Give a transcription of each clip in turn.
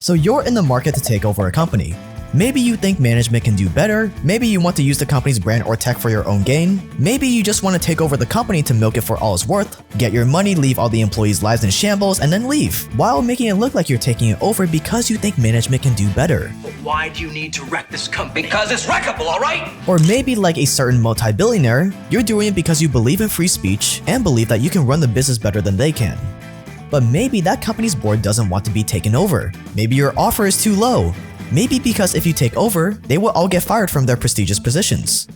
So you're in the market to take over a company. Maybe you think management can do better, maybe you want to use the company's brand or tech for your own gain, maybe you just want to take over the company to milk it for all it's worth, get your money, leave all the employees' lives in shambles, and then leave, while making it look like you're taking it over because you think management can do better. But why do you need to wreck this company? Because it's wreckable, alright? Or maybe like a certain multi-billionaire, you're doing it because you believe in free speech and believe that you can run the business better than they can. But maybe that company's board doesn't want to be taken over. Maybe your offer is too low. Maybe because if you take over, they will all get fired from their prestigious positions.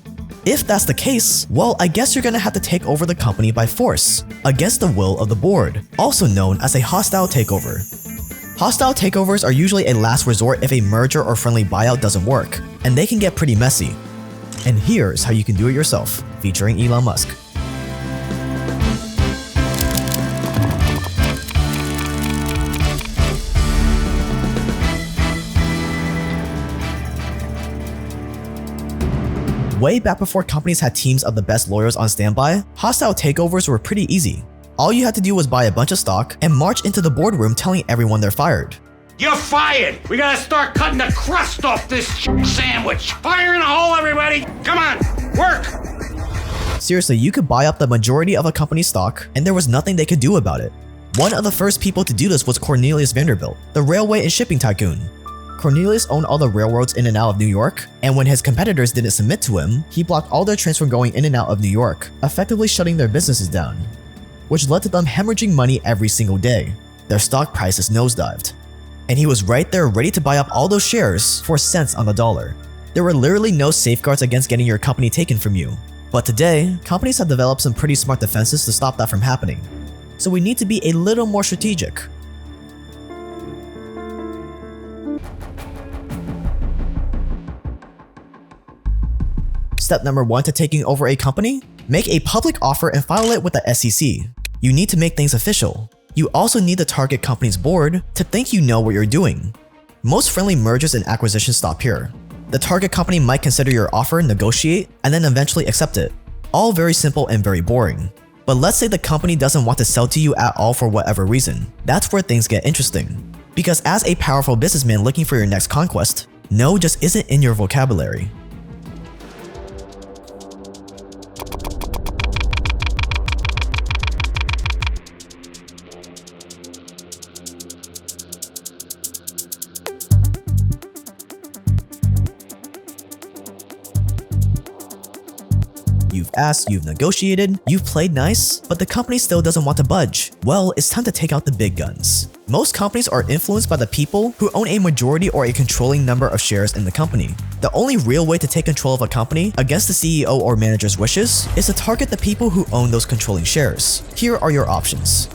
If that's the case, well, I guess you're gonna have to take over the company by force, against the will of the board, also known as a hostile takeover. Hostile takeovers are usually a last resort if a merger or friendly buyout doesn't work, and they can get pretty messy. And here's how you can do it yourself, featuring Elon Musk. Way back before companies had teams of the best lawyers on standby, hostile takeovers were pretty easy. All you had to do was buy a bunch of stock and march into the boardroom telling everyone they're fired. You're fired! We gotta start cutting the crust off this sandwich! Fire in a hole, everybody! Come on, work! Seriously, you could buy up the majority of a company's stock and there was nothing they could do about it. One of the first people to do this was Cornelius Vanderbilt, the railway and shipping tycoon. Cornelius owned all the railroads in and out of New York, and when his competitors didn't submit to him, he blocked all their trains from going in and out of New York, effectively shutting their businesses down, which led to them hemorrhaging money every single day. Their stock prices nosedived. And he was right there ready to buy up all those shares for cents on the dollar. There were literally no safeguards against getting your company taken from you. But today, companies have developed some pretty smart defenses to stop that from happening. So we need to be a little more strategic. Step number 1 to taking over a company? Make a public offer and file it with the SEC. You need to make things official. You also need the target company's board to think you know what you're doing. Most friendly mergers and acquisitions stop here. The target company might consider your offer, negotiate, and then eventually accept it. All very simple and very boring. But let's say the company doesn't want to sell to you at all for whatever reason. That's where things get interesting. Because as a powerful businessman looking for your next conquest, no just isn't in your vocabulary. You've asked, you've negotiated, you've played nice, but the company still doesn't want to budge. Well, it's time to take out the big guns. Most companies are influenced by the people who own a majority or a controlling number of shares in the company. The only real way to take control of a company against the CEO or manager's wishes is to target the people who own those controlling shares. Here are your options.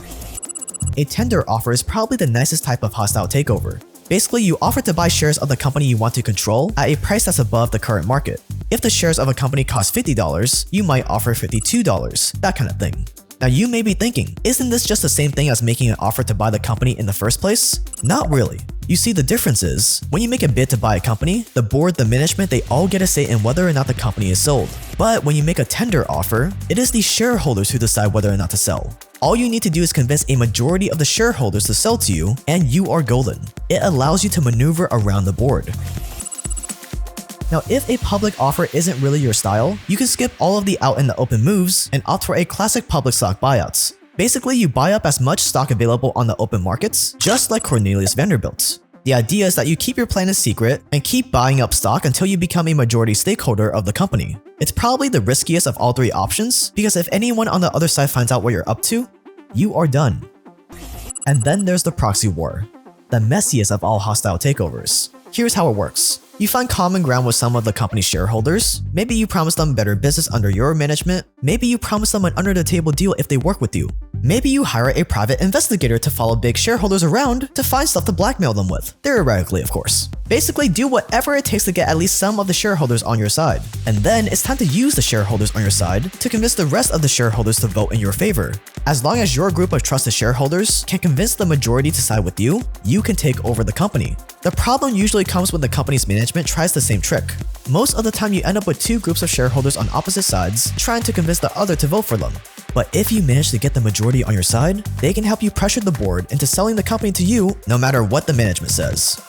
A tender offer is probably the nicest type of hostile takeover. Basically, you offer to buy shares of the company you want to control at a price that's above the current market. If the shares of a company cost $50, you might offer $52, that kind of thing. Now you may be thinking, isn't this just the same thing as making an offer to buy the company in the first place? Not really. You see, the difference is, when you make a bid to buy a company, the board, the management, they all get a say in whether or not the company is sold. But when you make a tender offer, it is the shareholders who decide whether or not to sell. All you need to do is convince a majority of the shareholders to sell to you, and you are golden. It allows you to maneuver around the board. Now, if a public offer isn't really your style, you can skip all of the out in the open moves and opt for a classic public stock buyouts. Basically, you buy up as much stock available on the open markets, just like Cornelius Vanderbilt. The idea is that you keep your plan a secret and keep buying up stock until you become a majority stakeholder of the company. It's probably the riskiest of all three options, because if anyone on the other side finds out what you're up to, you are done. And then there's the proxy war, the messiest of all hostile takeovers. Here's how it works. You find common ground with some of the company's shareholders. Maybe you promise them better business under your management. Maybe you promise them an under-the-table deal if they work with you. Maybe you hire a private investigator to follow big shareholders around to find stuff to blackmail them with. Theoretically, of course. Basically, do whatever it takes to get at least some of the shareholders on your side. And then it's time to use the shareholders on your side to convince the rest of the shareholders to vote in your favor. As long as your group of trusted shareholders can convince the majority to side with you, you can take over the company. The problem usually comes when the company's management tries the same trick. Most of the time you end up with two groups of shareholders on opposite sides trying to convince the other to vote for them. But if you manage to get the majority on your side, they can help you pressure the board into selling the company to you no matter what the management says.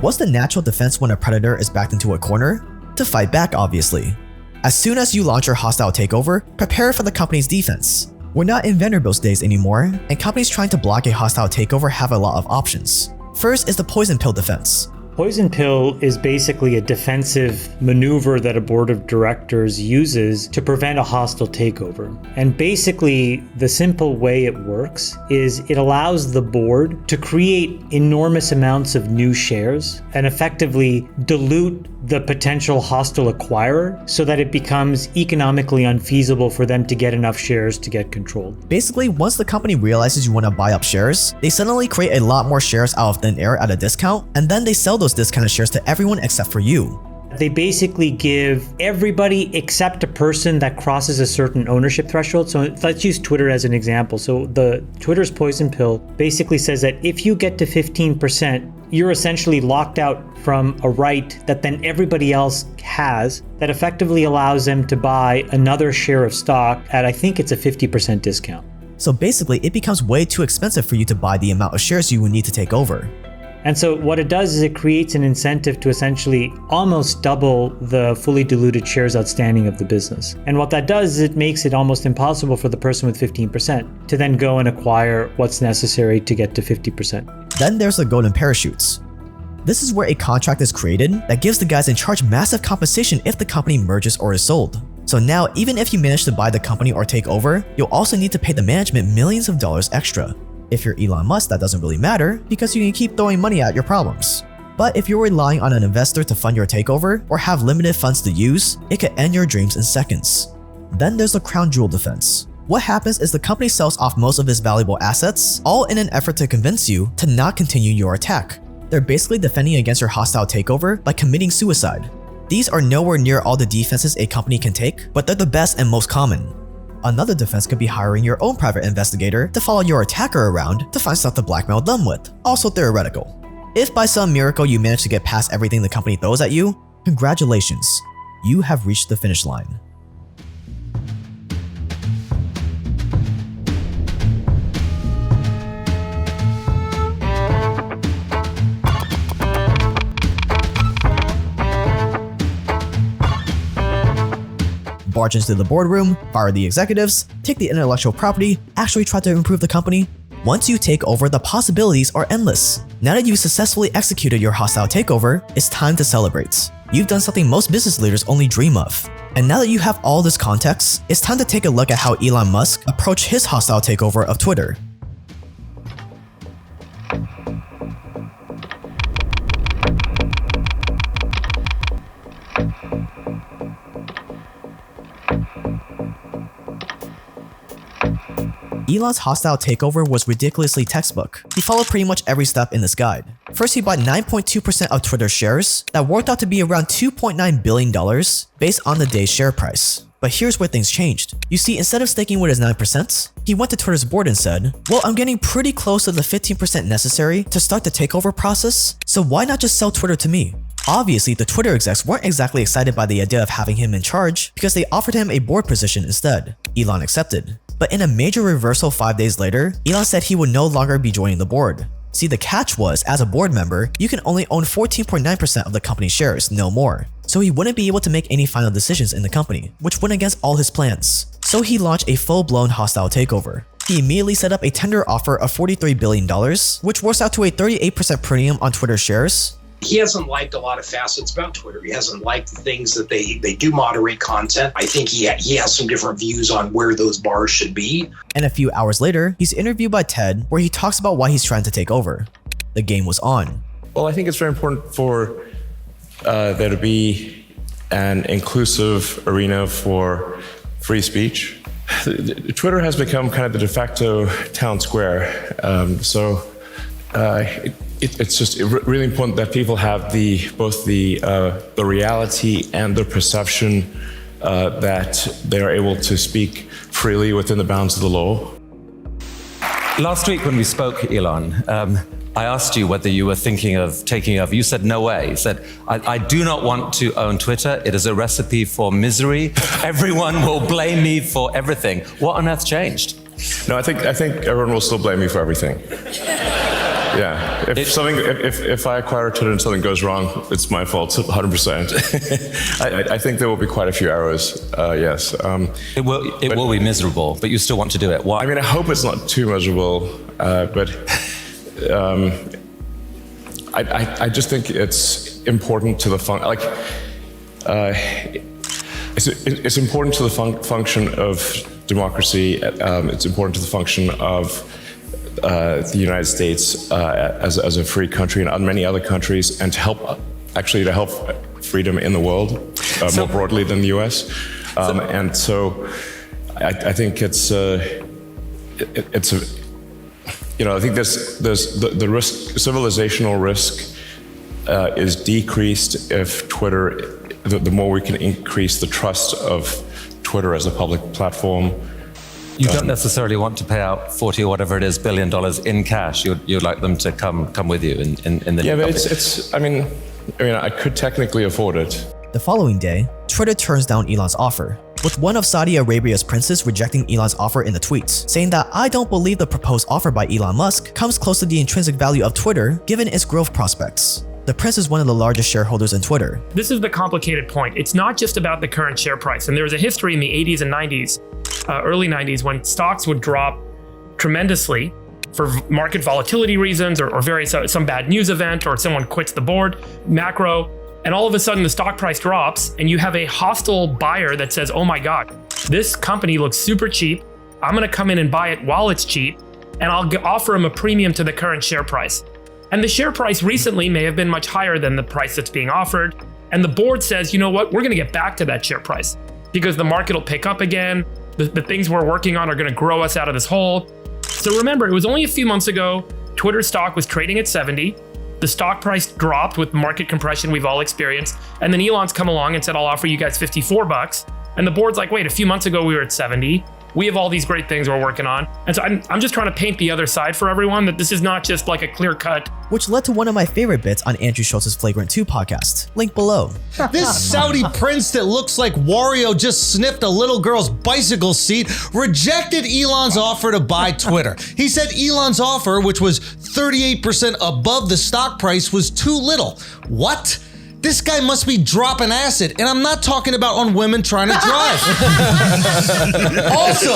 What's the natural defense when a predator is backed into a corner? To fight back, obviously. As soon as you launch your hostile takeover, prepare for the company's defense. We're not in Vanderbilt's days anymore, and companies trying to block a hostile takeover have a lot of options. First is the poison pill defense. Poison pill is basically a defensive maneuver that a board of directors uses to prevent a hostile takeover. And basically, the simple way it works is it allows the board to create enormous amounts of new shares and effectively dilute the potential hostile acquirer so that it becomes economically unfeasible for them to get enough shares to get control. Basically, once the company realizes you want to buy up shares, they suddenly create a lot more shares out of thin air at a discount, and then they sell those discounted shares to everyone except for you. They basically give everybody except a person that crosses a certain ownership threshold. So let's use Twitter as an example. So the Twitter's poison pill basically says that if you get to 15%, you're essentially locked out from a right that then everybody else has that effectively allows them to buy another share of stock at, I think it's a 50% discount. So basically, it becomes way too expensive for you to buy the amount of shares you would need to take over. And so what it does is it creates an incentive to essentially almost double the fully diluted shares outstanding of the business. And what that does is it makes it almost impossible for the person with 15% to then go and acquire what's necessary to get to 50%. Then there's the golden parachutes. This is where a contract is created that gives the guys in charge massive compensation if the company merges or is sold. So now, even if you manage to buy the company or take over, you'll also need to pay the management millions of dollars extra. If you're Elon Musk, that doesn't really matter because you can keep throwing money at your problems. But if you're relying on an investor to fund your takeover or have limited funds to use, it could end your dreams in seconds. Then there's the crown jewel defense. What happens is the company sells off most of its valuable assets, all in an effort to convince you to not continue your attack. They're basically defending against your hostile takeover by committing suicide. These are nowhere near all the defenses a company can take, but they're the best and most common. Another defense could be hiring your own private investigator to follow your attacker around to find stuff to blackmail them with, also theoretical. If by some miracle you manage to get past everything the company throws at you, congratulations, you have reached the finish line. Barge into the boardroom, fire the executives, take the intellectual property, actually try to improve the company. Once you take over, the possibilities are endless. Now that you've successfully executed your hostile takeover, it's time to celebrate. You've done something most business leaders only dream of. And now that you have all this context, it's time to take a look at how Elon Musk approached his hostile takeover of Twitter. Elon's hostile takeover was ridiculously textbook. He followed pretty much every step in this guide. First, he bought 9.2% of Twitter's shares that worked out to be around $2.9 billion based on the day's share price. But here's where things changed. You see, instead of sticking with his 9%, he went to Twitter's board and said, well, I'm getting pretty close to the 15% necessary to start the takeover process, so why not just sell Twitter to me? Obviously, the Twitter execs weren't exactly excited by the idea of having him in charge because they offered him a board position instead. Elon accepted. But in a major reversal 5 days later, Elon said he would no longer be joining the board. See, the catch was, as a board member, you can only own 14.9% of the company's shares, no more. So he wouldn't be able to make any final decisions in the company, which went against all his plans. So he launched a full-blown hostile takeover. He immediately set up a tender offer of $43 billion, which works out to a 38% premium on Twitter shares. He hasn't liked a lot of facets about Twitter. He hasn't liked the things that they do moderate content. I think he has some different views on where those bars should be. And a few hours later, he's interviewed by TED where he talks about why he's trying to take over. The game was on. Well, I think it's very important for there to be an inclusive arena for free speech. Twitter has become kind of the de facto town square. It's just really important that people have both the reality and the perception that they are able to speak freely within the bounds of the law. Last week when we spoke, Elon, I asked you whether you were thinking of taking over. You said, no way. You said, I do not want to own Twitter. It is a recipe for misery. Everyone will blame me for everything. What on earth changed? No, I think everyone will still blame me for everything. Yeah, if I acquire Twitter and something goes wrong, it's my fault, 100%. I think there will be quite a few errors. Yes. It will be miserable, but you still want to do it. Why? I mean, I hope it's not too miserable, but I just think it's important to the it's important to the function of democracy. It's important to the function of the United States as a free country and many other countries, and to help freedom in the world more broadly than the U.S. And so I think it's a I think there's the risk, civilizational risk is decreased if Twitter, the more we can increase the trust of Twitter as a public platform. You don't necessarily want to pay out $40 or whatever it is $billion in cash. You'd like them to come with you in the yeah, but it's I mean I could technically afford it. The following day, Twitter turns down Elon's offer, with one of Saudi Arabia's princes rejecting Elon's offer in the tweets, saying that I don't believe the proposed offer by Elon Musk comes close to the intrinsic value of Twitter given its growth prospects. The prince is one of the largest shareholders in Twitter. This is the complicated point. It's not just about the current share price. And there was a history in the 80s and 90s, early 90s, when stocks would drop tremendously for market volatility reasons or various some bad news event, or someone quits the board, macro, and all of a sudden the stock price drops and you have a hostile buyer that says, oh my God, this company looks super cheap. I'm gonna come in and buy it while it's cheap, and I'll offer them a premium to the current share price. And the share price recently may have been much higher than the price that's being offered. And the board says, you know what, we're gonna get back to that share price because the market will pick up again. The things we're working on are gonna grow us out of this hole. So remember, it was only a few months ago, Twitter stock was trading at 70. The stock price dropped with market compression we've all experienced. And then Elon's come along and said, I'll offer you guys $54. And the board's like, wait, a few months ago we were at 70. We have all these great things we're working on. And so I'm just trying to paint the other side for everyone, that this is not just like a clear cut. Which led to one of my favorite bits on Andrew Schultz's Flagrant 2 podcast. Link below. This Saudi prince that looks like Wario just sniffed a little girl's bicycle seat rejected Elon's offer to buy Twitter. He said Elon's offer, which was 38% above the stock price, was too little. What? This guy must be dropping acid, and I'm not talking about on women trying to drive. Also,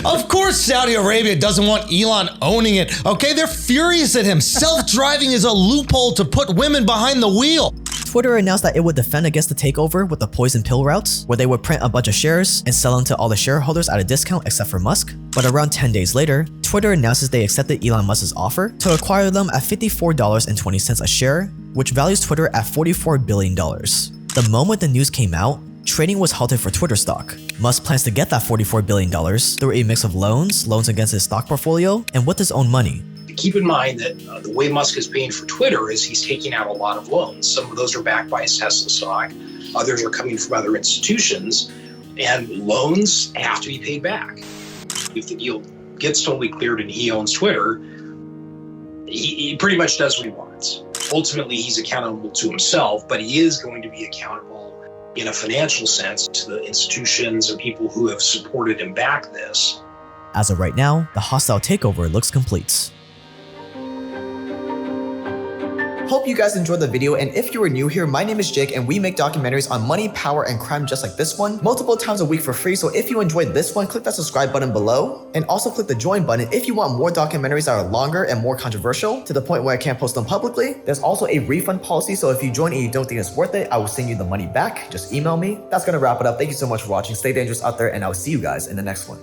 of course Saudi Arabia doesn't want Elon owning it, okay? They're furious at him. Self-driving is a loophole to put women behind the wheel. Twitter announced that it would defend against the takeover with the poison pill routes, where they would print a bunch of shares and sell them to all the shareholders at a discount except for Musk. But around 10 days later, Twitter announces they accepted Elon Musk's offer to acquire them at $54.20 a share, which values Twitter at $44 billion. The moment the news came out, trading was halted for Twitter stock. Musk plans to get that $44 billion through a mix of loans against his stock portfolio, and with his own money. Keep in mind that the way Musk is paying for Twitter is he's taking out a lot of loans. Some of those are backed by his Tesla stock. Others are coming from other institutions, and loans have to be paid back. If the deal gets totally cleared and he owns Twitter, he pretty much does what he wants. Ultimately, he's accountable to himself, but he is going to be accountable in a financial sense to the institutions and people who have supported and backed this. As of right now, the hostile takeover looks complete. Hope you guys enjoyed the video, and if you are new here, my name is Jake and we make documentaries on money, power, and crime just like this one, multiple times a week for free. So if you enjoyed this one, click that subscribe button below, and also click the join button if you want more documentaries that are longer and more controversial, to the point where I can't post them publicly. There's also a refund policy, so if you join and you don't think it's worth it, I will send you the money back. Just email me. That's gonna wrap it up. Thank you so much for watching. Stay dangerous out there, and I'll see you guys in the next one.